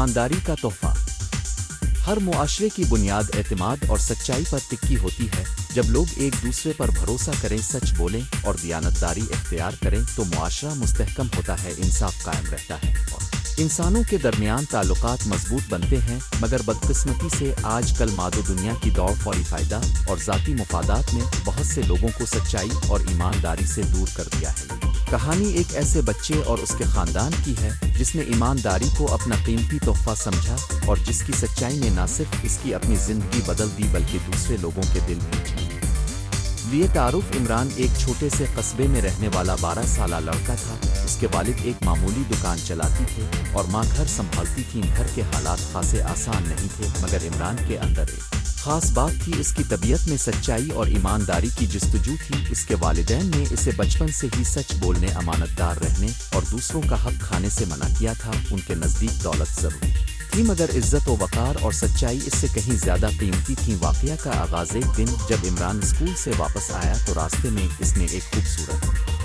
ईमानदारी का तोहफा। हर मुआशरे की बुनियाद एतमाद और सच्चाई पर टिकी होती है। जब लोग एक दूसरे पर भरोसा करें, सच बोलें और दियानतदारी इख्तियार करें तो मुआशरा मुस्तहकम होता है, इंसाफ कायम रहता है और इंसानों के दरमियान ताल्लुकात मजबूत बनते हैं। मगर बदकिस्मती से आजकल मादो दुनिया की दौड़ फौरी फ़ायदा और ज़ाती मुफादात ने बहुत से लोगों को सच्चाई और ईमानदारी से दूर कर दिया है। कहानी एक ऐसे बच्चे और उसके ख़ानदान की है जिसने ईमानदारी को अपना कीमती तोहफा समझा और जिसकी सच्चाई ने न सिर्फ इसकी अपनी ज़िंदगी बदल दी बल्कि दूसरे लोगों के दिल भी लिए। तारुफ इमरान एक छोटे से कस्बे में रहने वाला 12 साला लड़का था। उसके वालिद एक मामूली दुकान चलाती थे और माँ घर संभालती थीं। घर के हालात खासे आसान नहीं थे, मगर इमरान के अंदर एक खास बात थी। इसकी तबीयत में सच्चाई और ईमानदारी की जस्तजू थी। इसके वालिदैन ने इसे बचपन से ही सच बोलने, अमानतदार रहने और दूसरों का हक खाने से मना किया था। उनके नज़दीक दौलत जरूरी थी, मगर इज्जत व वकार और सच्चाई इससे कहीं ज़्यादा कीमती थी। वाक़या का आगाज़ एक दिन जब इमरान स्कूल से वापस आया तो रास्ते में इसने एक खूबसूरत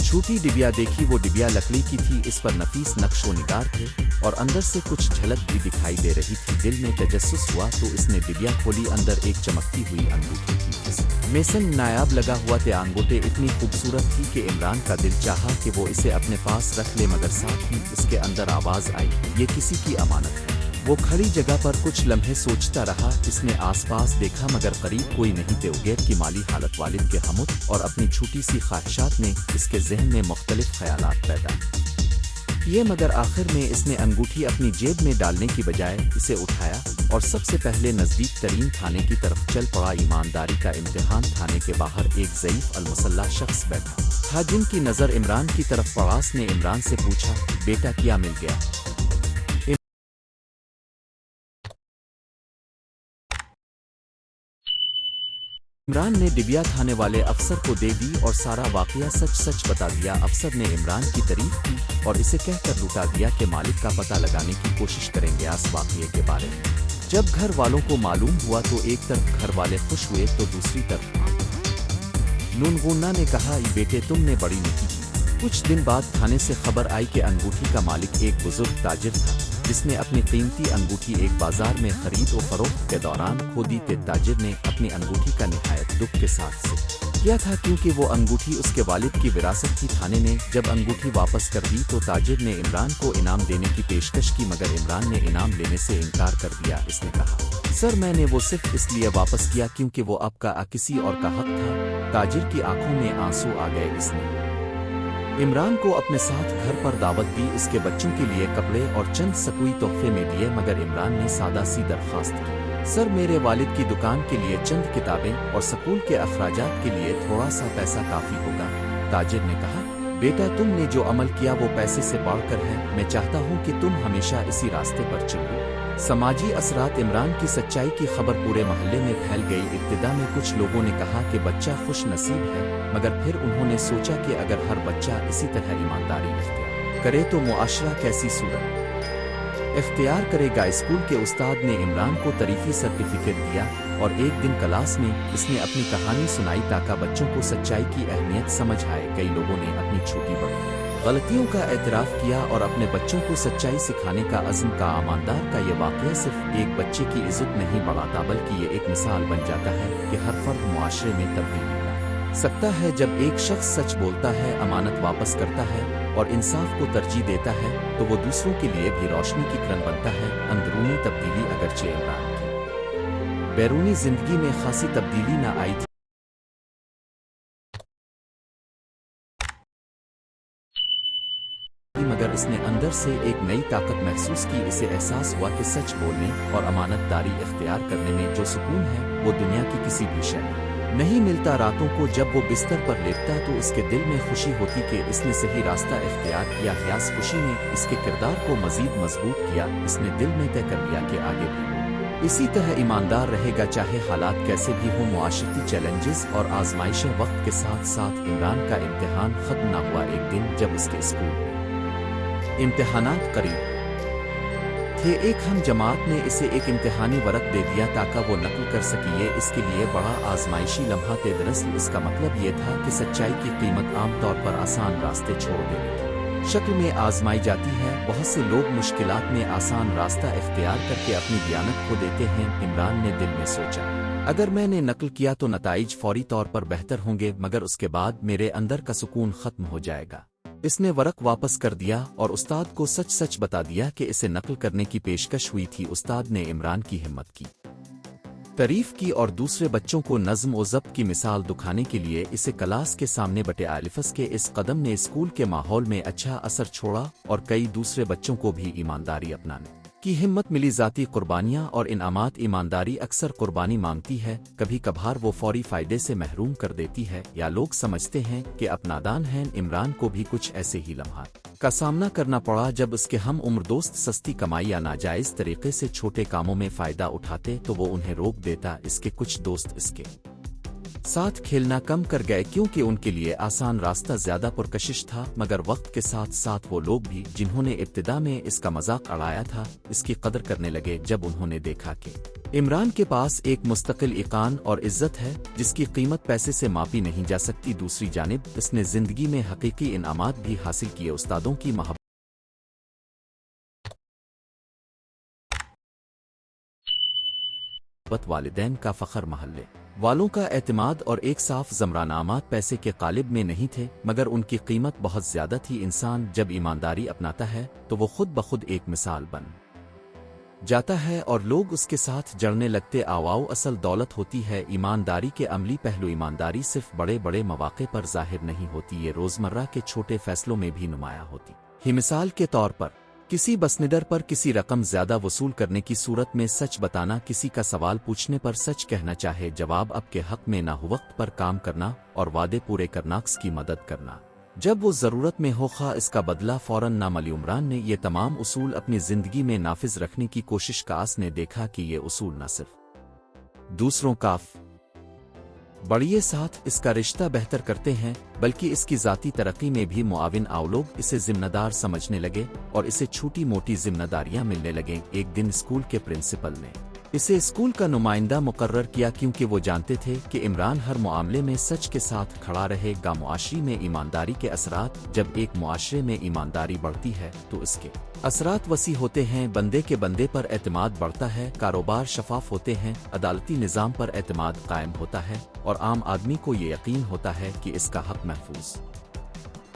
छोटी डिबिया देखी। वो डिबिया लकड़ी की थी, इस पर नफीस नक्श व निगार थे और अंदर से कुछ झलक भी दिखाई दे रही थी। दिल में तजस्सुस हुआ तो इसने डिबिया खोली। अंदर एक चमकती हुई अंगूठी थी, मेसन नायाब लगा हुआ थे। अंगूठे इतनी खूबसूरत थी कि इमरान का दिल चाहा कि वो इसे अपने पास रख ले, मगर साथ ही इसके अंदर आवाज़ आई, ये किसी की अमानत है। वो खड़ी जगह पर कुछ लम्हे सोचता रहा। इसने आसपास देखा मगर करीब कोई नहीं थे। उगैर की माली हालत, वालिद के हमुद और अपनी छोटी सी ख्वाहिशात ने इसके जहन में मुख्तलिफ ख्यालात पैदा किए, मगर आखिर में इसने अंगूठी अपनी जेब में डालने की बजाय इसे उठाया और सबसे पहले नज़दीक तरीन थाने की तरफ चल पड़ा। ईमानदारी का इम्तिहान। थाने के बाहर एक ज़ईफ़ अलमुसल्ला शख्स बैठा था जिनकी नज़र इमरान की तरफ पड़ा। ने इमरान से पूछा, बेटा क्या मिल गया? इमरान ने डिबिया थाने वाले अफसर को दे दी और सारा वाकया सच सच बता दिया। अफसर ने इमरान की तारीफ की और इसे कहकर लुटा दिया कि मालिक का पता लगाने की कोशिश करेंगे इस वाकये के बारे में। जब घर वालों को मालूम हुआ तो एक तरफ घर वाले खुश हुए तो दूसरी तरफ नूनगुन्ना ने कहा, बेटे तुमने बड़ी नेकी की। कुछ दिन बाद थाने से खबर आई कि अंगूठी का मालिक एक बुजुर्ग ताजिर था जिसने अपनी कीमती अंगूठी एक बाजार में खरीद और फरोख्त के दौरान खो दी थी। ताजिर ने अपनी अंगूठी का निहायत दुख के साथ से किया था क्योंकि वो अंगूठी उसके वालिद की विरासत थी। थाने ने जब अंगूठी वापस कर दी तो ताजिर ने इमरान को इनाम देने की पेशकश की, मगर इमरान ने इनाम लेने से इनकार कर दिया। इसने कहा, सर मैंने वो सिर्फ इसलिए वापस किया क्योंकि वो आपका किसी और का हक था। ताजिर की आंखों में आंसू आ गए। इसने इमरान को अपने साथ घर पर दावत दी। इसके बच्चों के लिए कपड़े और चंद सकुई तोहफे में दिए, मगर इमरान ने सादा सी दरख्वास्त की, सर मेरे वालिद की दुकान के लिए चंद किताबें और स्कूल के अखराजात के लिए थोड़ा सा पैसा काफी होगा। ताजिर ने कहा, बेटा तुमने जो अमल किया वो पैसे से बढ़कर है। मैं चाहता हूँ कि तुम हमेशा इसी रास्ते पर चलो। समाजी असरात। इमरान की सच्चाई की खबर पूरे मोहल्ले में फैल गई। इब्तिदा में कुछ लोगों ने कहा कि बच्चा खुश नसीब है, मगर फिर उन्होंने सोचा कि अगर हर बच्चा इसी तरह ईमानदारी इख्तियार करे तो मुआशरा कैसी सूरत इख्तियार करेगा। स्कूल के उस्ताद ने इमरान को तारीफी सर्टिफिकेट दिया और एक दिन क्लास में इसने अपनी कहानी सुनाई ताकि बच्चों को सच्चाई की अहमियत समझ आए। कई लोगों ने अपनी छोटी बड़ी गलतियों का एतराफ़ किया और अपने बच्चों को सच्चाई सिखाने का अज़्म का। ईमानदार का ये वाक़या सिर्फ एक बच्चे की इज़्ज़त नहीं बढ़ाता बल्कि ये एक मिसाल बन जाता है कि हर फर्द मुआशरे में तब्दीली ला सकता है। जब एक शख्स सच बोलता है, अमानत वापस करता है और इंसाफ को तरजीह देता है तो वो दूसरों के लिए भी रोशनी की किरण बनता है। अंदरूनी तब्दीली। अगरचे इमरान की बैरूनी जिंदगी में खासी तब्दीली न आई थी, मगर इसने अंदर से एक नई ताकत महसूस की। इसे एहसास हुआ कि सच बोलने और अमानतदारी इख्तियार करने में जो सुकून है वो दुनिया की किसी भी शय में नहीं मिलता। रातों को जब वो बिस्तर पर लेटता तो इसके दिल में खुशी होती कि इसने सही रास्ता इख्तियार किया। ख्यास खुशी ने इसके किरदार को मजीद मजबूत किया। इसने दिल में तय कर लिया कि आगे भी इसी तरह ईमानदार रहेगा, चाहे हालात कैसे भी हों। मुआशरती चैलेंजेस और आजमाइशें। वक्त के साथ साथ इमरान का इम्तिहान खत्म न हुआ। एक दिन जब उसके स्कूल में इम्तिहानात करीब थे, एक हम जमात ने इसे एक इम्तिहानी वर्क दे दिया ताकि वो नकल कर सके। ये इसके लिए बड़ा आजमाइशी लम्हा थे। दरअसल इसका मतलब ये था कि सच्चाई की कीमत आमतौर पर आसान रास्ते छोड़ देनी थी। शक्ल में आजमाई जाती है। बहुत से लोग मुश्किलात में आसान रास्ता इख्तियार करके अपनी दियानत खो देते हैं। इमरान ने दिल में सोचा, अगर मैंने नकल किया तो नताइज फौरी तौर पर बेहतर होंगे, मगर उसके बाद मेरे अंदर का सुकून खत्म हो जाएगा। इसने वरक वापस कर दिया और उस्ताद को सच सच बता दिया कि इसे नकल करने की पेशकश हुई थी। उस्ताद ने इमरान की हिम्मत की तारीफ की और दूसरे बच्चों को नज़्म व ज़ब्त की मिसाल दिखाने के लिए इसे क्लास के सामने बटे आलिफस के इस कदम ने स्कूल के माहौल में अच्छा असर छोड़ा और कई दूसरे बच्चों को भी ईमानदारी अपनाने की हिम्मत मिली। ज़ाती कुर्बानियाँ और इनामात ईमानदारी अक्सर कुर्बानी मांगती है, कभी कभार वो फौरी फ़ायदे से महरूम कर देती है, या लोग समझते हैं कि अपनादान हैं। इमरान को भी कुछ ऐसे ही लम्हात का सामना करना पड़ा जब उसके हम उम्र दोस्त सस्ती कमाई या नाजायज़ तरीके से छोटे कामों में फ़ायदा उठाते तो वो उन्हें रोक देता। इसके कुछ दोस्त इसके साथ खेलना कम कर गए क्योंकि उनके लिए आसान रास्ता ज़्यादा पुरकशिश था, मगर वक्त के साथ साथ वो लोग भी जिन्होंने इब्तिदा में इसका मजाक उड़ाया था इसकी कदर करने लगे जब उन्होंने देखा कि इमरान के पास एक मुस्तकिल इकान और इज्जत है जिसकी कीमत पैसे से मापी नहीं जा सकती। दूसरी जानिब इसने ज़िंदगी में हकीकी इनामात भी हासिल किए। उस्तादों की मोहब्बत, वालिदैन का फ़ख्र, महल्ले वालों का एतमाद और एक साफ ज़मरानामात पैसे के कालिब में नहीं थे, मगर उनकी कीमत बहुत ज़्यादा थी। इंसान जब ईमानदारी अपनाता है तो वो खुद ब खुद एक मिसाल बन जाता है और लोग उसके साथ जड़ने लगते। आवाओ असल दौलत होती है ईमानदारी के अमली पहलू। ईमानदारी सिर्फ बड़े बड़े मौक़े पर ज़ाहिर नहीं होती, ये रोज़मर्रा के छोटे फ़ैसलों में भी नुमायाँ होती ही। मिसाल के तौर पर किसी बसनिडर पर किसी रकम ज़्यादा वसूल करने की सूरत में सच बताना, किसी का सवाल पूछने पर सच कहना, चाहे जवाब अब के हक़ में ना हो, वक्त पर काम करना और वादे पूरे करना, की मदद करना जब वो ज़रूरत में हो, खा इसका बदला फ़ौरन ना मिले। इमरान ने ये तमाम उसूल अपनी ज़िंदगी में नाफिज रखने की कोशिश कास ने देखा कि ये उसूल न सिर्फ दूसरों का बढ़िए साथ इसका रिश्ता बेहतर करते हैं, बल्कि इसकी ज़ाती तरक्की में भी मुआविन आओ। लोग इसे जिम्मेदार समझने लगे और इसे छोटी मोटी जिम्मेदारियां मिलने लगें। एक दिन स्कूल के प्रिंसिपल ने इसे स्कूल का नुमाइंदा मुकर्रर किया क्योंकि वो जानते थे कि इमरान हर मामले में सच के साथ खड़ा रहेगा। मुआशरे में ईमानदारी के असरात, जब एक मुआशरे में ईमानदारी बढ़ती है तो इसके असरात वसी होते हैं। बंदे के बंदे पर एतमाद बढ़ता है, कारोबार शफाफ होते हैं, अदालती निज़ाम पर एतमाद कायम होता है और आम आदमी को ये यकीन होता है कि इसका हक महफूज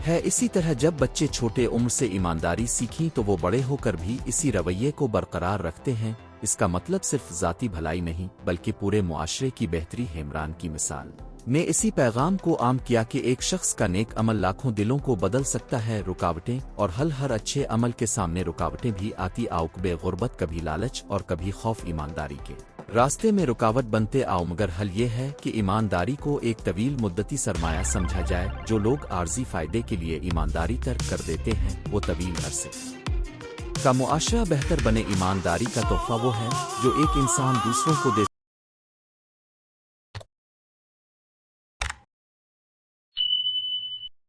है। इसी तरह जब बच्चे छोटे उम्र से ईमानदारी सीखें तो वो बड़े होकर भी इसी रवैये को बरकरार रखते हैं। इसका मतलब सिर्फ ज़ाती भलाई नहीं बल्कि पूरे मुआशरे की बेहतरी है। इमरान की मिसाल ने इसी पैगाम को आम किया कि एक शख्स का नेक अमल लाखों दिलों को बदल सकता है। रुकावटें और हर अच्छे अमल के सामने रुकावटें भी आती। आउकबे गुर्बत, कभी लालच और कभी खौफ ईमानदारी के रास्ते में रुकावट बनते आओ, मगर हल ये है कि ईमानदारी को एक तवील मुद्दती सरमाया समझा जाए। जो लोग आर्जी फ़ायदे के लिए ईमानदारी तर्क कर देते हैं वो तवील अरसे का मुआशरा बेहतर बने। ईमानदारी का तोहफा वो है जो एक इंसान दूसरों को दे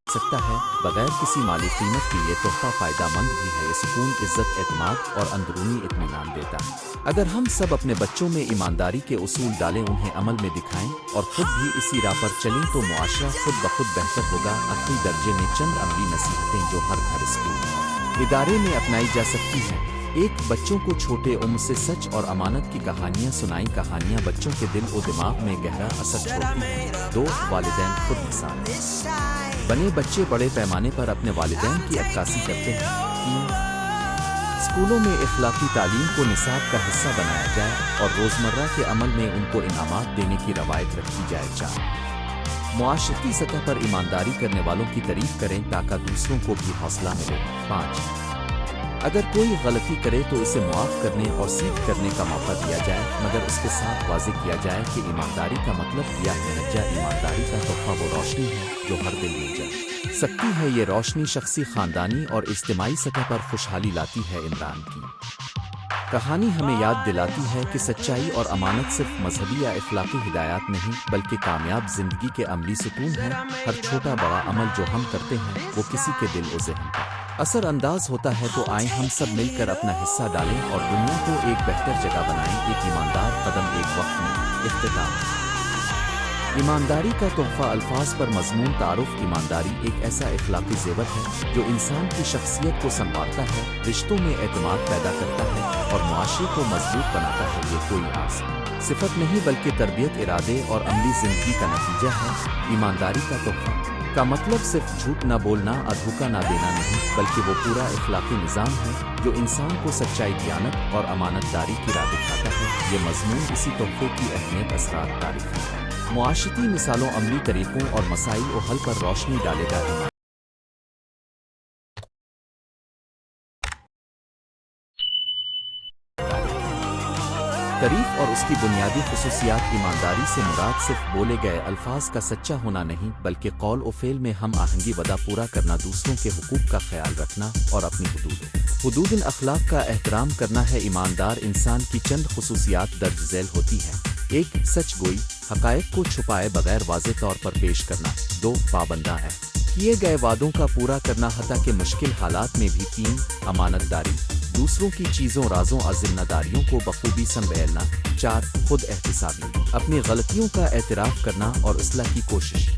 सकता है बगैर किसी माली कीमत के। ये तोहफा फ़ायदा मंद भी है, ये सुकून, इज्जत, एतमाद और अंदरूनी इत्मीनान देता है। अगर हम सब अपने बच्चों में ईमानदारी के उसूल डालें, उन्हें अमल में दिखाएं और खुद भी इसी राह पर चलें तो मुआशरा खुद ब खुद बेहतर होगा। आखिरी दर्जे में चंद अमली नसीहतें जो हर घर, स्कूल, इदारे में अपनाई जा सकती हैं। एक, बच्चों को छोटे उम्र से सच और अमानत की कहानियाँ सुनाई। कहानियाँ बच्चों के दिल और दिमाग में गहरा असर छोड़ती हैं। 2, वालिदैन खुद मिसाल बने। बच्चे बड़े पैमाने पर अपने वालिदैन की अक्कासी करते हैं। 3, स्कूलों में इखलाकी तालीम को निसाब का हिस्सा बनाया जाए और रोज़मर्रा के अमल में उनको इनामात देने की रवायत रखी जाए। 4, मुआशरती सतह पर ईमानदारी करने वालों की तारीफ करें ताकि दूसरों को भी हौसला मिले। 5, अगर कोई गलती करे तो उसे मुआफ़ करने और सीख करने का मौका दिया जाए, मगर उसके साथ वाज़ेह किया जाए कि ईमानदारी का मतलब किया है नज्जा। ईमानदारी का तोहफा वो रोशनी है जो हर दिल में जल सकती है। ये रोशनी शख्सी, ख़ानदानी और इज्तिमाई सतह पर खुशहाली लाती है। इमरान की कहानी हमें याद दिलाती है कि सच्चाई और अमानत सिर्फ मजहबी या इखलाकी हिदायत नहीं बल्कि कामयाब ज़िंदगी के अमली सुकून है। हर छोटा बड़ा अमल जो हम करते हैं वो किसी के दिल और ज़हन पर असर अंदाज होता है। तो आए हम सब मिलकर अपना हिस्सा डालें और दुनिया को एक बेहतर जगह बनाएं। एक ईमानदार कदम एक वक्त में इख्तिताम। ایمانداری کا تحفہ الفاظ پر مضمون تعارف ایمانداری ایک ایسا اخلاقی زیور ہے جو انسان کی شخصیت کو سنوارتا ہے، رشتوں میں اعتماد پیدا کرتا ہے اور معاشرے کو مضبوط بناتا ہے۔ یہ کوئی عارض صفت نہیں بلکہ تربیت، ارادے اور عملی زندگی کا نتیجہ ہے۔ ایمانداری کا تحفہ کا مطلب صرف جھوٹ نہ بولنا اور دھوکہ نہ دینا نہیں، بلکہ وہ پورا اخلاقی نظام ہے جو انسان کو سچائی، دیانت اور امانت داری کی راہ دکھاتا ہے۔ یہ مضمون اسی تحفے کی اہمیت، اثرات، تعریفیں، معاشرتی مثالوں، عملی طریقوں اور مسائل و حل پر روشنی ڈالے گا۔ تعریف اور اس کی بنیادی خصوصیات۔ ایمانداری سے مراد صرف بولے گئے الفاظ کا سچا ہونا نہیں بلکہ قول و فعل میں ہم آہنگی، وعدہ پورا کرنا، دوسروں کے حقوق کا خیال رکھنا اور اپنی حدود اخلاق کا احترام کرنا ہے۔ ایماندار انسان کی چند خصوصیات درج ذیل ہوتی ہیں۔ 1. سچ گوئی، حقائق کو چھپائے بغیر واضح طور پر پیش کرنا۔ 2. پابندہ ہے، کیے گئے وعدوں کا پورا کرنا حتیٰ کہ مشکل حالات میں بھی۔ 3. امانت داری، دوسروں کی چیزوں، رازوں اور ذمہ داریوں کو بخوبی سنبھالنا۔ 4. خود احتسابی، اپنی غلطیوں کا اعتراف کرنا اور اصلاح کی کوشش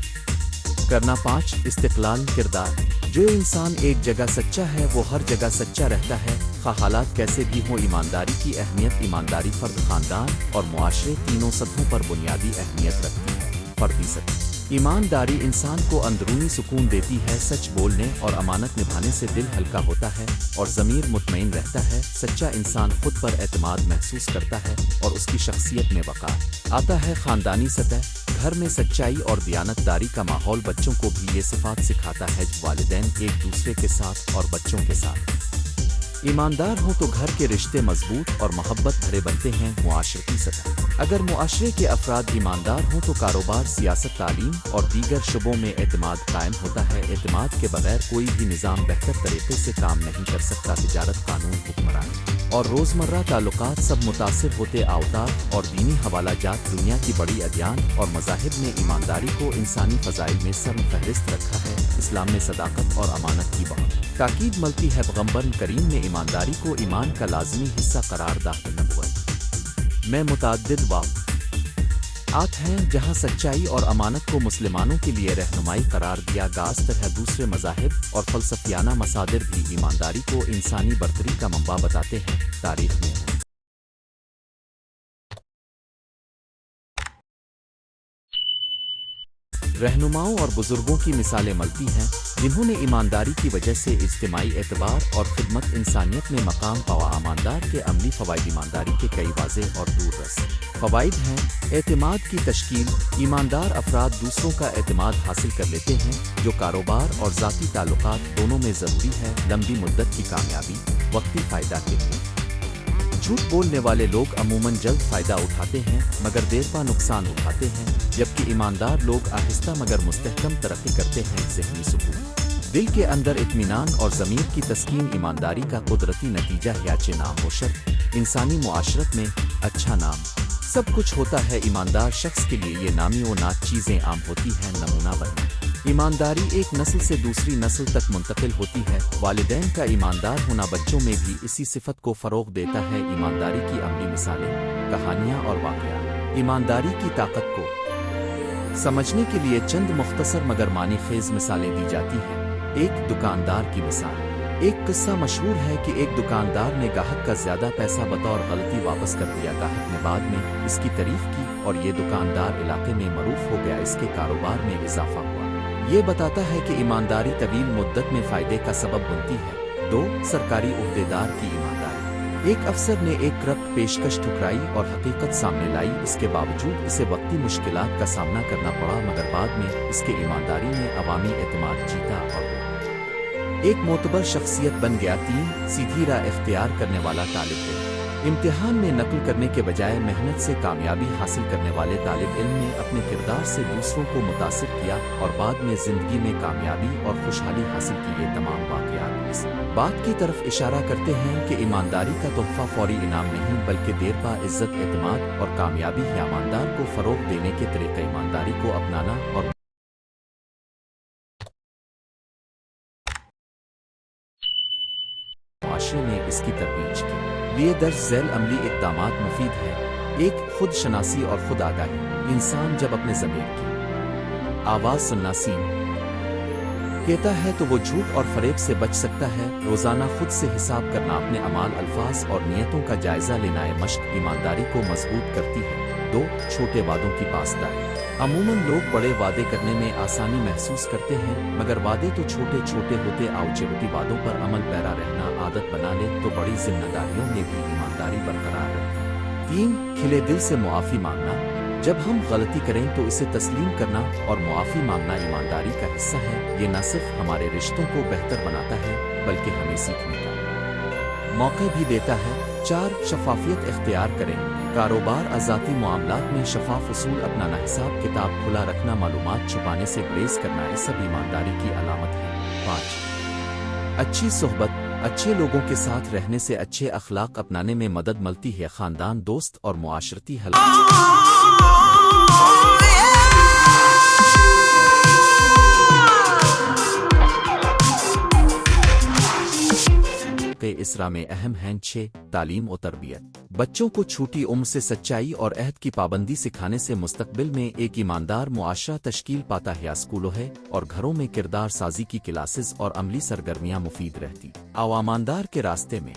کرنا۔ 5. استقلال کردار، جو انسان ایک جگہ سچا ہے وہ ہر جگہ سچا رہتا ہے، خواہ حالات کیسے بھی ہوں۔ ایمانداری کی اہمیت۔ ایمانداری فرد، خاندان اور معاشرے تینوں سطحوں پر بنیادی اہمیت رکھتی ہے۔ فردی سطح، ایمانداری انسان کو اندرونی سکون دیتی ہے۔ سچ بولنے اور امانت نبھانے سے دل ہلکا ہوتا ہے اور ضمیر مطمئن رہتا ہے۔ سچا انسان خود پر اعتماد محسوس کرتا ہے اور اس کی شخصیت میں وقار آتا ہے۔ خاندانی سطح، گھر میں سچائی اور دیانت داری کا ماحول بچوں کو بھی یہ صفات سکھاتا ہے۔ والدین ایک دوسرے کے ساتھ اور بچوں کے ساتھ ایماندار ہوں تو گھر کے رشتے مضبوط اور محبت بھرے بنتے ہیں۔ معاشرتی سطح، اگر معاشرے کے افراد ایماندار ہوں تو کاروبار، سیاست، تعلیم اور دیگر شعبوں میں اعتماد قائم ہوتا ہے۔ اعتماد کے بغیر کوئی بھی نظام بہتر طریقے سے کام نہیں کر سکتا۔ تجارت، قانون، حکمرانی اور روزمرہ تعلقات سب متاثر ہوتے۔ اوقات اور دینی حوالہ جات، دنیا کی بڑی ادیان اور مذاہب نے ایمانداری کو انسانی فضائل میں سر فہرست رکھا ہے۔ اسلام میں صداقت اور امانت کی بہت تاکید ملتی ہے۔ پیغمبر کریم نے ایمانداری کو ایمان کا لازمی حصہ قرار دیا۔ نبوت میں متعدد واقعات ہیں جہاں سچائی اور امانت کو مسلمانوں کے لیے رہنمائی قرار دیا گیا۔ اس طرح دوسرے مذاہب اور فلسفیانہ مصادر بھی ایمانداری کو انسانی برتری کا منبع بتاتے ہیں۔ تاریخ میں رہنماؤں اور بزرگوں کی مثالیں ملتی ہیں جنہوں نے ایمانداری کی وجہ سے اجتماعی اعتبار اور خدمت انسانیت میں مقام پایا۔ ایماندار کے عملی فوائد۔ ایمانداری کے کئی واضح اور دور رس فوائد ہیں۔ اعتماد کی تشکیل، ایماندار افراد دوسروں کا اعتماد حاصل کر لیتے ہیں جو کاروبار اور ذاتی تعلقات دونوں میں ضروری ہے۔ لمبی مدت کی کامیابی، وقتی فائدہ کے لیے جھوٹ بولنے والے لوگ عموماً جلد فائدہ اٹھاتے ہیں مگر دیر پا نقصان اٹھاتے ہیں، جبکہ ایماندار لوگ آہستہ مگر مستحکم ترقی کرتے ہیں۔ ذہنی سکون، دل کے اندر اطمینان اور ضمیر کی تسکین ایمانداری کا قدرتی نتیجہ ہے۔ اچھے نام و شرف، انسانی معاشرت میں اچھا نام سب کچھ ہوتا ہے۔ ایماندار شخص کے لیے یہ نامی و نات چیزیں عام ہوتی ہیں۔ نمونہ بننا، ایمانداری ایک نسل سے دوسری نسل تک منتقل ہوتی ہے۔ والدین کا ایماندار ہونا بچوں میں بھی اسی صفت کو فروغ دیتا ہے۔ ایمانداری کی عملی مثالیں، کہانیاں اور واقعات۔ ایمانداری کی طاقت کو سمجھنے کے لیے چند مختصر مگر معنی خیز مثالیں دی جاتی ہیں۔ ایک دکاندار کی مثال۔ ایک قصہ مشہور ہے کہ ایک دکاندار نے گاہک کا زیادہ پیسہ بطور غلطی واپس کر دیا۔ گاہک نے بعد میں اس کی تعریف کی اور یہ دکاندار علاقے میں معروف ہو گیا۔ اس کے کاروبار میں اضافہ ہوا۔ یہ بتاتا ہے کہ ایمانداری طویل مدت میں فائدے کا سبب بنتی ہے۔ 2. سرکاری عہدیدار کی ایمانداری۔ ایک افسر نے ایک کرپٹ پیشکش ٹھکرائی اور حقیقت سامنے لائی۔ اس کے باوجود اسے وقتی مشکلات کا سامنا کرنا پڑا مگر بعد میں اس کے ایمانداری نے عوامی اعتماد جیتا اور وہ ایک معتبر شخصیت بن گیا۔ 3. سیدھی راہ اختیار کرنے والا طالب علم۔ امتحان میں نقل کرنے کے بجائے محنت سے کامیابی حاصل کرنے والے طالب علم نے اپنے کردار سے دوسروں کو متاثر کیا اور بعد میں زندگی میں کامیابی اور خوشحالی حاصل کی۔ یہ تمام واقعات اس بات کی طرف اشارہ کرتے ہیں کہ ایمانداری کا تحفہ فوری انعام نہیں بلکہ دیر پا عزت، اعتماد اور کامیابی ہے۔ ایماندار کو فروغ دینے کے طریقے، ایمانداری کو اپنانا اور معاشرے نے اس کی ترویج کے لیے درج ذیل عملی اقدامات مفید ہیں۔ एक खुद शनासी और खुद आगाही। इंसान जब अपने ज़मीर की आवाज़ सुनना सीन कहता है तो वो झूठ और फरेब से बच सकता है। रोज़ाना खुद से हिसाब करना, अपने अमाल, अल्फाज और नियतों का जायज़ा लेना है मश्क ईमानदारी को मजबूत करती है। 2. छोटे वादों की पासदारी। अमूमन लोग बड़े वादे करने में आसानी महसूस करते हैं, मगर वादे तो छोटे छोटे होते। आओ छोटी वादों पर अमल पैरा रहना आदत बना ले तो बड़ी जिम्मेदारियों में भी ईमानदारी बरकरार रहती है। 3. खिले दिल से मुआफ़ी मांगना। जब हम गलती करें तो इसे तस्लीम करना और मुआफ़ी मांगना ईमानदारी का हिस्सा है। ये न सिर्फ हमारे रिश्तों को बेहतर बनाता है बल्कि हमें सीखने का मौका भी देता है। 4. शफाफियत इख्तियार करें। कारोबार, आज़ादी, मामलात में शफाफ उसूल अपनाना, हिसाब किताब खुला रखना, मालूमात छुपाने से गुरेज करना, ये सब ईमानदारी की अलामत है। 5. अच्छी सोहबत। अच्छे लोगों के साथ रहने से अच्छे अखलाक अपनाने में मदद मिलती है। ख़ानदान, दोस्त और मुआशरती के इसरा में अहम हैं। 6. तालीम और तरबियत। बच्चों को छोटी उम्र से सच्चाई और अहद की पाबंदी सिखाने से मुस्तकबिल में एक ईमानदार मुआशरा तश्कील पाता है। स्कूलों है और घरों में किरदार साजी की क्लासेस और अमली सरगर्मियां मुफीद रहती। ईमानदार के रास्ते में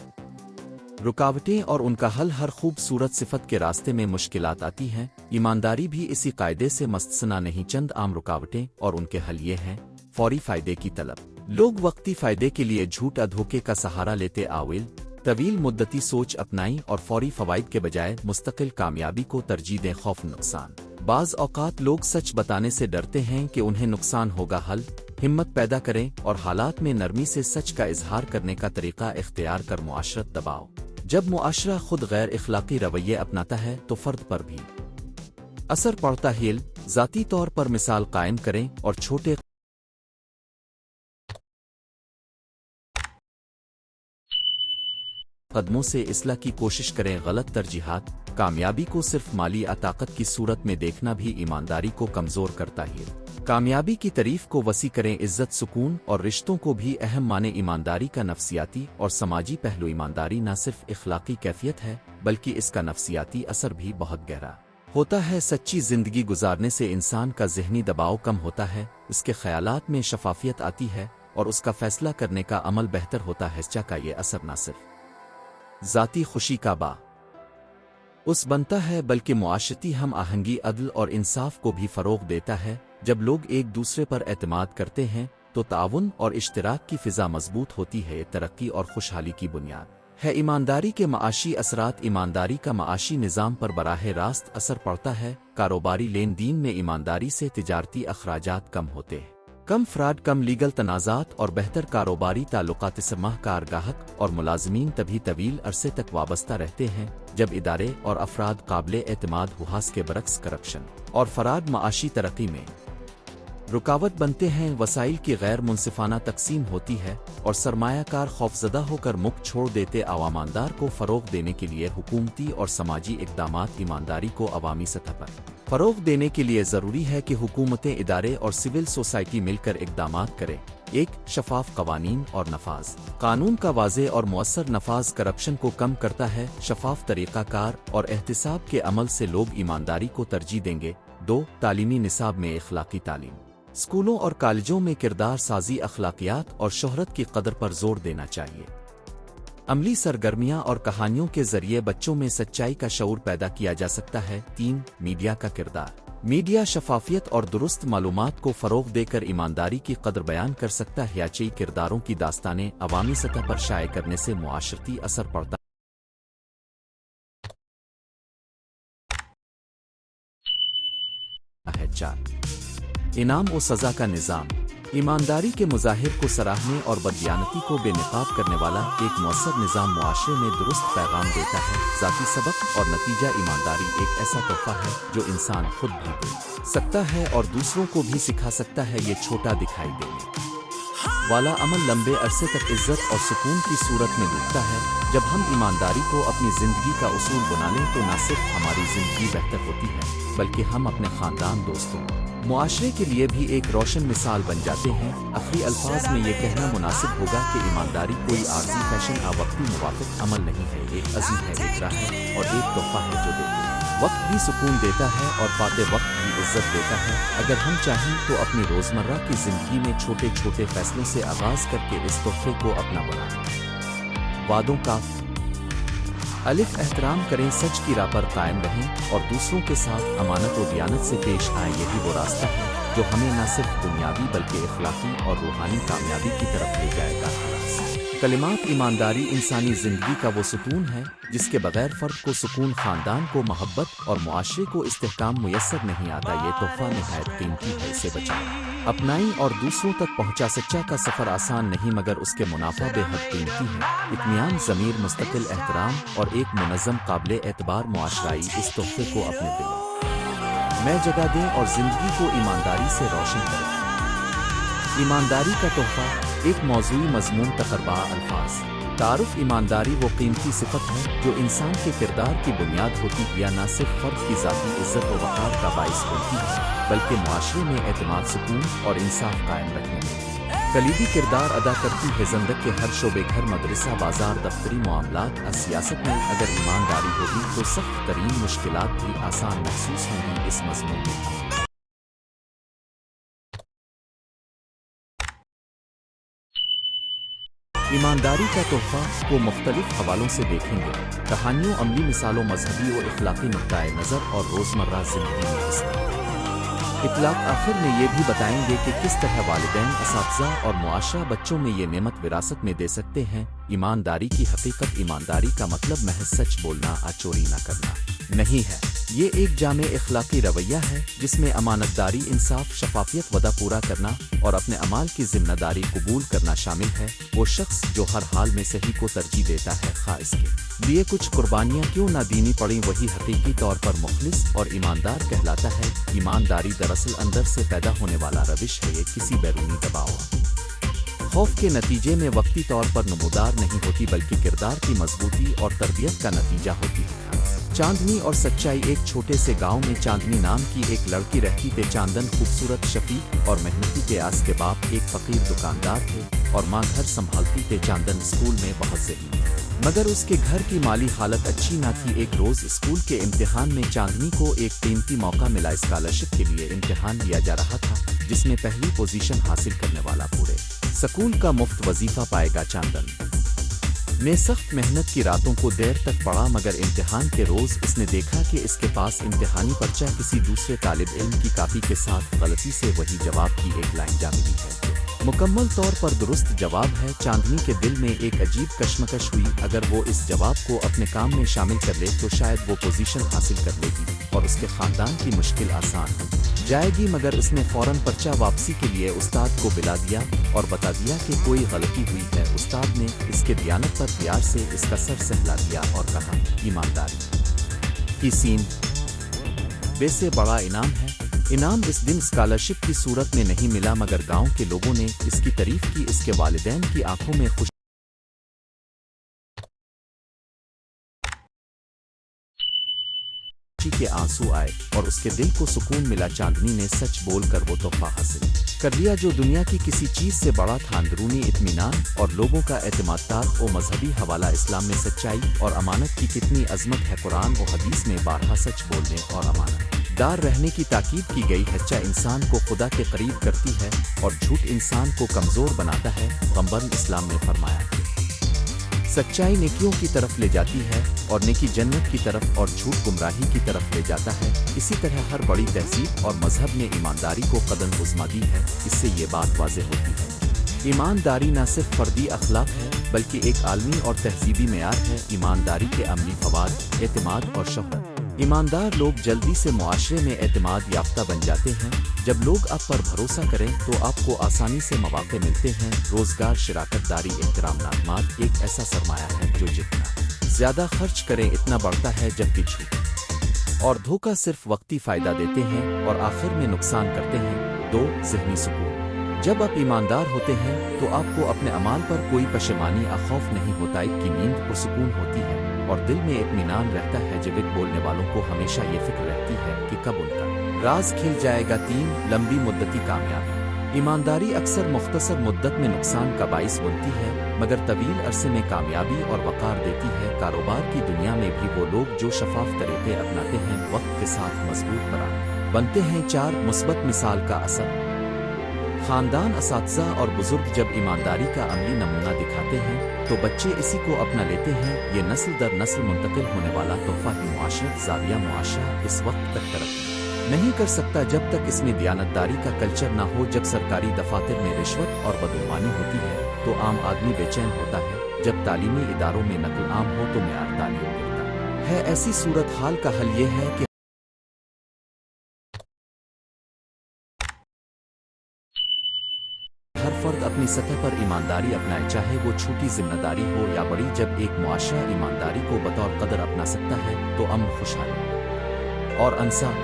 रुकावटें और उनका हल। हर खूबसूरत सिफत के रास्ते में मुश्किलात आती हैं। ईमानदारी भी इसी कायदे से मस्तसना नहीं। चंद आम रुकावटें और उनके हल ये हैं। फौरी फ़ायदे की तलब। लोग वक्ती फ़ायदे के लिए झूठ धोखे का सहारा लेते आविल तवील मुद्दती सोच अपनाई और फौरी फ़वाइद के बजाय मुस्तकिल कामयाबी को तरजीह दें। खौफ नुकसान। बाज़ औक़ात लोग सच बताने से डरते हैं कि उन्हें नुकसान होगा। हल हिम्मत पैदा करें और हालात में नरमी से सच का इजहार करने का तरीक़ा इख्तियार कर। मुआशरत दबाव। जब मुआशरा खुद गैर इखलाकी रवैये अपनाता है तो फ़र्द पर भी असर पड़ता है। ज़ाती तौर पर मिसाल कायम करें और छोटे कदमों से इस्लाह की कोशिश करें। गलत तरजीहात। कामयाबी को सिर्फ माली ताकत की सूरत में देखना भी ईमानदारी को कमज़ोर करता है। कामयाबी की तारीफ को वसी करें। इज्जत, सुकून और रिश्तों को भी अहम माने। ईमानदारी का नफ्सियाती और समाजी पहलू। ईमानदारी न सिर्फ इखलाकी कैफियत है बल्कि इसका नफ्सियाती असर भी बहुत गहरा होता है। सच्ची ज़िंदगी गुजारने से इंसान का ज़हनी दबाव कम होता है, इसके ख़यालात में शफाफियत आती है और उसका फ़ैसला करने का अमल बेहतर होता है। सच्चा का ये असर न सिर्फ ज़ाती खुशी का उस बनता है बल्कि मुआशरती हम आहंगी, अदल और इंसाफ को भी फ़रोग़ देता है। जब लोग एक दूसरे पर एतमाद करते हैं तो ताउन और इश्तिराक की फ़िज़ा मजबूत होती है। तरक्की और खुशहाली की बुनियाद है ईमानदारी के माशी असरात। ईमानदारी का माशी निज़ाम पर बराह रास्त असर पड़ता है। कारोबारी लेन देन में ईमानदारी से तिजारती अखराजात कम होते हैं। कम फ्रॉड, कम लीगल तनाज़ात और बेहतर कारोबारी ताल्लुकात से माहकार गाहक और मुलाजमीन तभी तवील अरसे तक वाबस्ता रहते हैं जब इदारे और अफराद काबिल एतमाद हुआस के बरक्स करप्शन और फराड माशी तरक्की में रुकावट बनते हैं। वसाइल की गैर मुनसिफाना तकसीम होती है और सरमायाकार खौफजदा होकर मुख छोड़ देते। ईमानदार को फ़रोग़ देने के लिए हुकूमती और समाजी इक़दामात। ईमानदारी को अवामी सतह पर फ़रोग़ देने के लिए ज़रूरी है कि हुकूमतें, इदारे और सिविल सोसाइटी मिलकर इक़दामात करें। 1. शफ़ाफ़ क़वानीन और नफाज। कानून का वाज़े और मुअस्सर नफाज करप्शन को कम करता है। शफ़ाफ़ तरीक़ाकार और एहतिसाब के अमल से लोग ईमानदारी को तरजीह देंगे। 2. तालीमी निसाब में इखलाकी तालीम। स्कूलों और कॉलेजों में किरदार साजी, अखलाकियात और शोहरत की कदर पर जोर देना चाहिए। अमली सरगर्मियां और कहानियों के जरिए बच्चों में सच्चाई का शऊर पैदा किया जा सकता है। 3. मीडिया का किरदार। मीडिया शफाफियत और दुरुस्त मालूमात को फ़रोग़ देकर ईमानदारी की कदर बयान कर सकता है। याची किरदारों की दास्तानें अवामी सतह पर शाये करने से मुआशरती असर पड़ता है। 4. इनाम और सज़ा का निज़ाम। ईमानदारी के मुज़ाहिर को सराहने और बददियानती को बेनकाब करने वाला एक मौसर निज़ाम मुआशरे में दुरुस्त पैगाम देता है। ज़ाती सबक और नतीजा। ईमानदारी एक ऐसा तोहफ़ा है जो इंसान खुद भी दे सकता है और दूसरों को भी सिखा सकता है। ये छोटा दिखाई देने वाला अमल लंबे अरसे तक इज्जत और सुकून की सूरत में दिखता है। जब हम ईमानदारी को अपनी ज़िंदगी का उसूल बना लें तो न सिर्फ हमारी ज़िंदगी बेहतर होती है बल्कि हम अपने ख़ानदान, दोस्तों मुआशरे के लिए भी एक रोशन मिसाल बन जाते हैं। आखिरी अल्फाज में ये कहना मुनासिब होगा कि ईमानदारी कोई आर्जी फैशन या वक्ती मुवाफिक अमल नहीं है, एक अज़्म है, एक राह है और एक तोहफा है जो देती है। वक्त भी सुकून देता है और पाते वक्त भी इज्जत देता है। अगर हम चाहें तो अपनी रोज़मर्रा की ज़िंदगी में छोटे छोटे फैसलों से आगाज़ करके इस तोहफे को अपना बनाएं। वादों का अलिफ एहतराम करें, सच की राह पर कायम रहें और दूसरों के साथ अमानत और दियानत से पेश आएं। यही वो रास्ता है जो हमें न सिर्फ दुनियावी बल्कि इखलाकी और रूहानी कामयाबी की तरफ ले जाएगा। कलिमात ईमानदारी इंसानी ज़िंदगी का वो सुकून है जिसके बगैर फ़र्द को सुकून, ख़ानदान को मोहब्बत और मुआशरे को इस्तेहकाम मुयस्सर नहीं आता। ये तोहफ़ा निहायत कीमती है, इसे बचाएं, अपनाएं और दूसरों तक पहुंचा। सच्चा का सफ़र आसान नहीं मगर उसके मुनाफा बेहद कीमती है। इत्मीनान, ज़मीर, मुस्तकिल एहतराम और एक मुनज़्ज़म काबिल एतबार मुआशराई इस तोहफ़े को अपने दिलों में जगह दें और ज़िंदगी को ईमानदारी से रोशन करें। ईमानदारी का तोहफ़ा, एक मौज़ूई मज़मून तक़रबा अल्फाज। तारुफ़, ईमानदारी वो कीमती सिफ़त है जो इंसान के किरदार की बुनियाद होती है, या न सिर्फ फ़र्द की ज़ाती इज़्ज़त व वक़ार का बाइस होती है बल्कि मुआशरे में एतमाद, सुकून और इंसाफ कायम रखने में कलीदी किरदार अदा करती है। ज़िंदगी के हर शोबे, घर, मदरसा, बाजार, दफ्तरी मामलात, सियासत में अगर ईमानदारी होगी तो सख्त तरीन मुश्किलात भी आसान महसूस होंगी। इस मज़मून में ईमानदारी का तोहफ़ा को मुख्तलिफ हवालों से देखेंगे, कहानियों, अमली मिसालों, मजहबी और इखलाकी नुक्ताए नज़र और रोज़मर्रा ज़िंदगी में इसका इतलाक़। आखिर में ये भी बताएंगे कि किस तरह वालिदैन, असातिज़ा और मुआशरा बच्चों में ये नेमत विरासत में दे सकते हैं। ईमानदारी की हकीकत। ईमानदारी का मतलब महज सच बोलना, चोरी न करना नहीं है। ये एक जामे इखलाकी रवैया है जिसमें अमानतदारी, इंसाफ, शफाफियत, वदा पूरा करना और अपने अमाल की जिम्मेदारी कबूल करना शामिल है। वो शख्स जो हर हाल में सही को तरजीह देता है, खा इसके लिए कुछ कुर्बानियाँ क्यों ना देनी पड़ी, वही हकीकी तौर पर मुखलिस और ईमानदार कहलाता है। ईमानदारी दरअसल अंदर से पैदा होने वाला रविश है। ये किसी बैरूनी दबाव, खौफ के नतीजे में वक्ती तौर पर नमूदार नहीं होती बल्कि किरदार की मजबूती और तरबियत का नतीजा होती है। चांदनी और सच्चाई। एक छोटे से गांव में चांदनी नाम की एक लड़की रहती थी। चांदन खूबसूरत, शफीक और मेहनती थे। आस के बाप एक फकीर दुकानदार थे और माँ घर संभालती थे। चांदन स्कूल में बहुत ज़हीन मगर उसके घर की माली हालत अच्छी ना थी। एक रोज़ स्कूल के इम्तिहान में चांदनी को एक कीमती मौका मिला। स्कॉलरशिप के लिए इम्तिहान लिया जा रहा था जिसमें पहली पोजीशन हासिल करने वाला पूरे स्कूल का मुफ्त वजीफा पाएगा। चांदन ने सख्त मेहनत की, रातों को देर तक पढ़ा मगर इम्तिहान के रोज़ इसने देखा कि इसके पास इम्तिहानी पर्चा किसी दूसरे तालिब इल्म की कापी के साथ गलती से वही जवाब की एक लाइन जा मिली है जो मुकम्मल तौर पर दुरुस्त जवाब है। चांदनी के दिल में एक अजीब कश्मकश हुई। अगर वो इस जवाब को अपने काम में शामिल कर ले तो शायद वो पोजीशन हासिल कर लेगी और उसके ख़ानदान की मुश्किल आसान हो जाएगी। मगर उसने फ़ौरन पर्चा वापसी के लिए उस्ताद को बुला दिया और बता दिया कि कोई गलती हुई है। उस्ताद ने इसके दियानत पर प्यार से इसका सर सहला दिया और कहा, ईमानदारी की सीन बे से बड़ा इनाम है। इनाम इस दिन स्कॉलरशिप की सूरत में नहीं मिला मगर गांव के लोगों ने इसकी तारीफ की। इसके वालिदैन की आंखों में खुशी के आंसू आए और उसके दिल को सुकून मिला। चांदनी ने सच बोलकर वो तोहफा हासिल कर लिया जो दुनिया की किसी चीज़ से बड़ा था। अंदरूनी इत्मीनान और लोगों का एतमाद और मजहबी हवाला। इस्लाम में सच्चाई और अमानत की कितनी अजमत है। कुरान और हदीस में बारहा सच बोलने और अमानतदार रहने की ताकीद की गई है। सच्चाई इंसान को खुदा के करीब करती है और झूठ इंसान को कमज़ोर बनाता है। पैगंबर इस्लाम ने फरमाया, सच्चाई नेकियों की तरफ ले जाती है और नेकी जन्नत की तरफ और झूठ गुमराही की तरफ ले जाता है। इसी तरह हर बड़ी तहजीब और मजहब ने ईमानदारी को कदम उज़्मा दी है। इससे ये बात वाज़ेह होती है, ईमानदारी न सिर्फ फ़र्दी अखलाक है बल्कि एक आलमी और तहजीबी मेयार है। ईमानदारी के अमली फ़वाद, एतमाद और शोहरत। ईमानदार लोग जल्दी से मुआशरे में एतमाद याफ्ता बन जाते हैं। जब लोग आप पर भरोसा करें तो आपको आसानी से मौक़े मिलते हैं। रोज़गार, शराकतदारी, एहतराम, नाज़मात एक ऐसा सरमाया है जो जितना ज़्यादा खर्च करें इतना बढ़ता है, जबकि झूठ और धोखा सिर्फ वक्ती फ़ायदा देते हैं और आखिर में नुकसान करते हैं। 2. ज़हनी सुकून। जब आप ईमानदार होते हैं तो आपको अपने अमाल पर कोई पशेमानी या खौफ नहीं होता। एक की नींद पुरसुकून होती है और दिल में इत्मीनान रहता है। जब बोलने वालों को हमेशा ये फिक्र रहती है कि कब उनका राज खिल जाएगा। 3 लंबी मुद्दती कामयाबी। ईमानदारी अक्सर मुख्तसर मुद्दत में नुकसान का बाइस बनती है, मगर तवील अरसे में कामयाबी और वक़ार देती है। कारोबार की दुनिया में भी वो लोग जो शफाफ तरीके अपनाते हैं वक्त के साथ मजबूत बनते हैं। 4 मुस्बत मिसाल का असर। खानदान, असातिज़ा और बुजुर्ग जब ईमानदारी का अमली नमूना दिखाते हैं तो बच्चे इसी को अपना लेते हैं। ये नस्ल दर नस्ल मुंतकिल होने वाला तोहफा ही मुआशरत ज़ाविया मुआशरा इस वक्त तक तरक्की नहीं कर सकता जब तक इसमें दियानतदारी का कल्चर ना हो। जब सरकारी दफातर में रिश्वत और बदगुमानी होती है तो आम आदमी बेचैन होता है। जब तालीमी इदारों में नकल आम हो तो मेयार तालीम गिरता है। ऐसी सूरत हाल का हल ये है कि हर फर्द अपनी सतह पर ईमानदारी अपनाए, चाहे वो छोटी जिम्मेदारी हो या बड़ी। जब एक मुआशरा ईमानदारी को बतौर कदर अपना सकता है तो अमन, खुशहाली और अंसा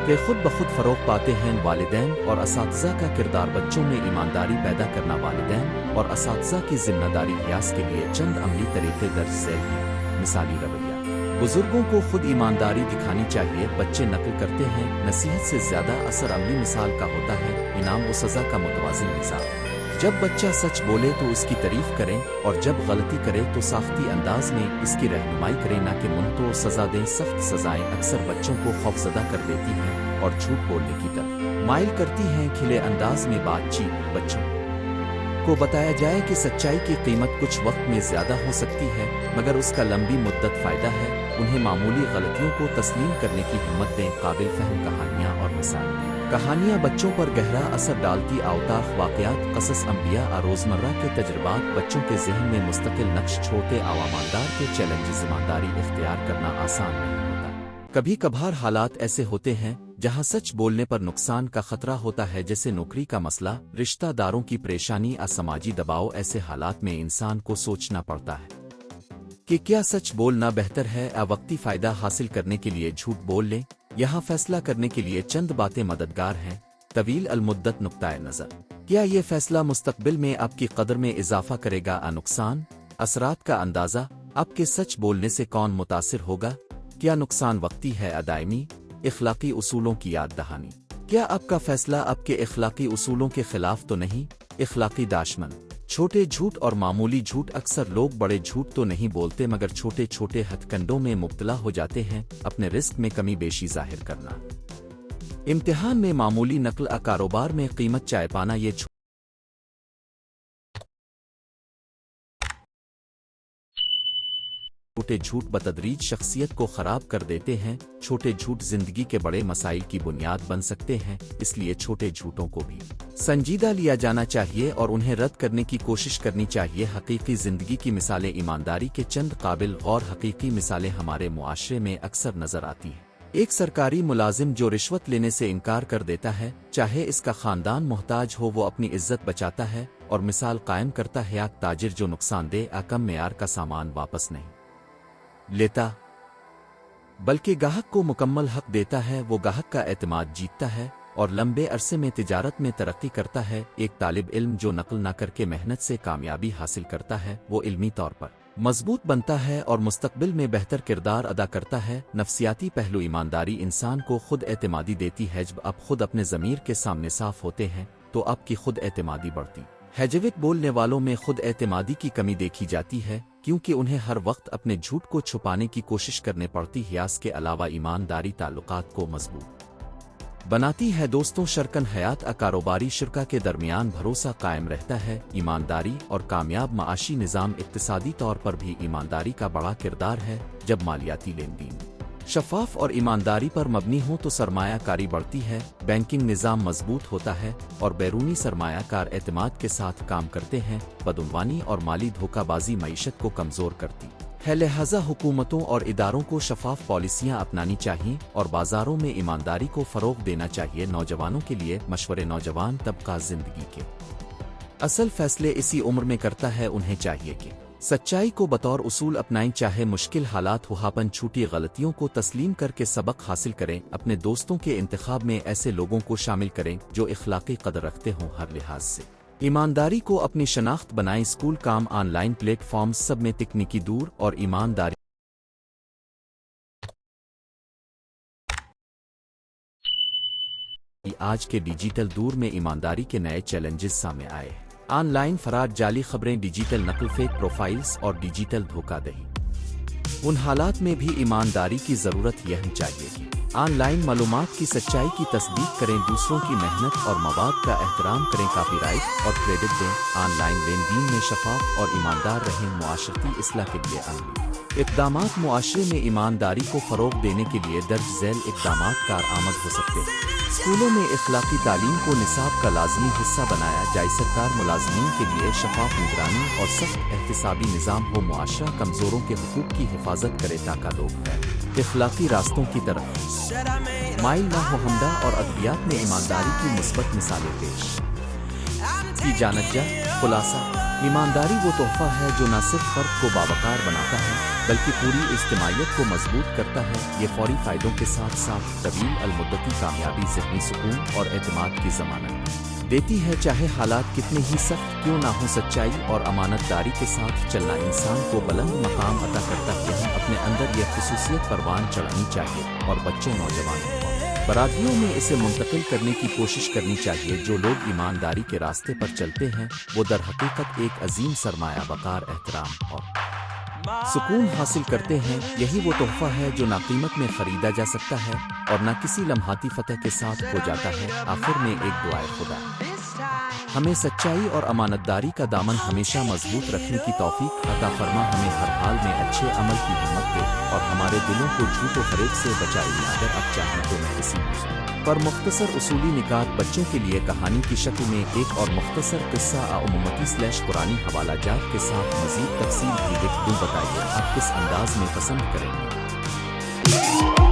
के खुद बखुद फरोग पाते हैं। वालिदैन और असातिज़ा का किरदार। बच्चों में ईमानदारी पैदा करना वालिदैन और असातिज़ा की जिम्मेदारी। रियाज के लिए चंद अमली तरीके दर्ज झैल हैं। मिसाली रवैया। बुजुर्गों को खुद ईमानदारी दिखानी चाहिए। बच्चे नकल करते हैं, नसीहत से ज़्यादा असर अमली मिसाल का होता है। इनाम व सज़ा का मुतवाज़िन निज़ाम। जब बच्चा सच बोले तो उसकी तारीफ करें और जब गलती करे तो साख्ती अंदाज में इसकी रहनुमाई करें, ना कि मुंतोड़ सज़ा दें। सख्त सज़ाएं अक्सर बच्चों को खौफज़दा कर देती हैं और झूठ बोलने की तरफ माइल करती हैं। खिले अंदाज में बातचीत। बच्चों को बताया जाए कि सच्चाई की कीमत कुछ वक्त में ज़्यादा हो सकती है मगर उसका लंबी मुद्दत फ़ायदा है। उन्हें मामूली गलतियों को तस्लीम करने की हिम्मत दें। काबिल फहम कहानियाँ और मिसाल। कहानियाँ बच्चों पर गहरा असर डालती। अवतार, वाक़यात, क़सस अंबिया और रोज़मर्रा के तजुर्बात बच्चों के ज़हन में मुस्तकिल नक्श छोड़ते। आवामानदार के चैलेंजेस। ईमानदारी इख्तियार करना आसान नहीं होता। कभी कभार हालात ऐसे होते हैं जहां सच बोलने पर नुकसान का खतरा होता है, जैसे नौकरी का मसला, रिश्तेदारों की परेशानी, असामाजी दबाव। ऐसे हालात में इंसान को सोचना पड़ता है कि क्या सच बोलना बेहतर है या वक्ती फ़ायदा हासिल करने के लिए झूठ बोल लें। यहाँ फैसला करने के लिए चंद बातें मददगार हैं। तवील अलमुद्दत नुक्ताए नज़र। क्या ये फैसला मुस्तकबिल में आपकी कदर में इजाफा करेगा या नुकसान? असरात का अंदाज़ा। आपके सच बोलने से कौन मुतासिर होगा? क्या नुकसान वक्ती है या दायमी? इखलाकी उसूलों की याद दहानी। क्या आपका फैसला आपके इखलाकी उसूलों के खिलाफ तो नहीं? इखलाकी दाशमन। छोटे झूठ और मामूली झूठ। अक्सर लोग बड़े झूठ तो नहीं बोलते मगर छोटे छोटे हथकंडों में मुब्तला हो जाते हैं। अपने रिस्क में कमी बेशी जाहिर करना, इम्तिहान में मामूली नकल, कारोबार में कीमत चाय पाना। ये छोटे झूठ बतदरीज शख्सियत को खराब कर देते हैं। छोटे झूठ जिंदगी के बड़े मसाइल की बुनियाद बन सकते हैं, इसलिए छोटे झूठों को भी संजीदा लिया जाना चाहिए और उन्हें रद्द करने की कोशिश करनी चाहिए। हकीकी जिंदगी की मिसालें। ईमानदारी के चंद काबिल और हकीकी मिसालें हमारे मुआशरे में अक्सर नजर आती हैं। एक सरकारी मुलाजिम जो रिश्वत लेने से इनकार कर देता है, चाहे इसका खानदान मोहताज हो, वो अपनी इज्जत बचाता है और मिसाल कायम करता है। या ताजिर जो नुकसानदेह या कम मेयार का सामान वापस नहीं लेता बल्कि गाहक को मुकम्मल हक देता है, वो गाहक का एतमाद जीतता है और लंबे अरसे में तिजारत में तरक्की करता है। एक तालिब इल्म जो नकल न करके मेहनत से कामयाबी हासिल करता है, वो इल्मी तौर पर मजबूत बनता है और मुस्तकबिल में बेहतर किरदार अदा करता है। नफसियाती पहलू। ईमानदारी इंसान को खुद एतमादी देती है। जब आप खुद अपने ज़मीर के सामने साफ होते हैं तो आपकी खुद एतमादी बढ़ती है। जवित बोलने वालों में खुद एतमादी की कमी देखी जाती है क्योंकि उन्हें हर वक्त अपने झूठ को छुपाने की कोशिश करने पड़ती है। इसके अलावा ईमानदारी ताल्लुकात को मजबूत बनाती है। दोस्तों, शरकन हयात कारोबारी शुरका के दरमियान भरोसा कायम रहता है। ईमानदारी और कामयाब माशी निज़ाम। इक्तिसादी तौर पर भी ईमानदारी का बड़ा किरदार है। जब मालियाती लेन देन शफाफ और ईमानदारी पर मबनी हो तो सरमायाकारी बढ़ती है, बैंकिंग निज़ाम मजबूत होता है और बैरूनी सरमायाकार एतमाद के साथ काम करते हैं। बदउनवानी और माली धोखाबाजी मईशत को कमज़ोर करती है, लिहाजा हुकूमतों और इदारों को शफाफ पॉलिसियाँ अपनानी चाहिए और बाजारों में ईमानदारी को फ़रोग़ देना चाहिए। नौजवानों के लिए मशवरे। नौजवान तबका ज़िंदगी के असल फैसले इसी उम्र में करता है। उन्हें चाहिए कि सच्चाई को बतौर उसूल अपनाएं, चाहे मुश्किल हालात हुहापन। छूटी गलतियों को तस्लीम करके सबक हासिल करें। अपने दोस्तों के इंतखाब में ऐसे लोगों को शामिल करें जो इखलाकी कदर रखते हों हर लिहाज से। ईमानदारी को अपनी शनाख्त बनाएं। स्कूल, काम, ऑनलाइन प्लेटफॉर्म्स सब में तकनीकी दूर और ईमानदारी आज के डिजिटल दौर में ईमानदारी के नए चैलेंजेस सामने आए। ऑनलाइन फराड, जाली खबरें, डिजिटल नकल, फेक प्रोफाइल्स और डिजिटल धोखाधड़ी। उन हालात में भी ईमानदारी की ज़रूरत यह चाहिए कि ऑनलाइन मालूमात की सच्चाई की तस्दीक करें, दूसरों की मेहनत और मवाद का एहतराम करें, कॉपीराइट और क्रेडिट दें, ऑनलाइन लेन-देन में शफाफ और ईमानदार रहें। मुआशरती इस्लाह के लिए अमली इक़दामात मुआशरे में ईमानदारी को फ़रोग़ देने के लिए दर्ज झैल इक़दामात कारआमद हो सकते हैं। स्कूलों में इखलाकी तालीम को निसाब का लाज़मी हिस्सा बनाया जाए। सरकार मुलाज़मीन के लिए शफाफ निगरानी और सख्त एहतिसाबी निज़ाम हो। मुआशरा कमज़ोरों के हुकूक की हिफाजत करे ताकि लोग इखलाकी रास्तों की तरफ माइल ना हो। हमदा और अदबियात में ईमानदारी की मुस्बत मिसालें पेश की जानत जा। खुलासा: ईमानदारी वो तोहफ़ा है जो न सिर्फ फ़र्द को बावकार बनाता है बल्कि पूरी इज्तिमाइयत को मजबूत करता है। ये फौरी फ़ायदों के साथ साथ तवील अलमुद्दती कामयाबी, ज़हनी सुकून और एतमाद की ज़मानत देती है, चाहे हालात कितने ही सख्त क्यों ना हो। सच्चाई और अमानतदारी के साथ चलना इंसान को बुलंद मकाम अता करता है। हम अपने अंदर यह खुसूसियत परवान चढ़ानी चाहिए और बच्चे, नौजवानों और बरातियों में इसे मुंतकिल करने की कोशिश करनी चाहिए। जो लोग ईमानदारी के रास्ते पर चलते हैं वो दर हकीकत एक अजीम सरमाया, वक़ार, एहतराम और सुकून हासिल करते हैं। यही वो तोहफ़ा है जो ना कीमत में ख़रीदा जा सकता है और ना किसी लम्हाती फ़तह के साथ हो जाता है। आखिर में एक दुआए खुदा हमें सच्चाई और अमानतदारी का दामन हमेशा मजबूत रखने की तौफीक अता फरमा। हमें हर हाल में अच्छे अमल की हिम्मत दे और हमारे दिलों को झूठ और फरेब से बचाए। अगर आप चाहें तो मैं इसी पर मुख्तसर उसूली निकात बच्चों के लिए कहानी की शक्ल में एक और मुख्तसर किस्सा उम्मती/कुरानी हवाला जात के साथ मज़ीद तफसील भी लिख दूँ। बताइए आप किस अंदाज में पसंद करेंगे।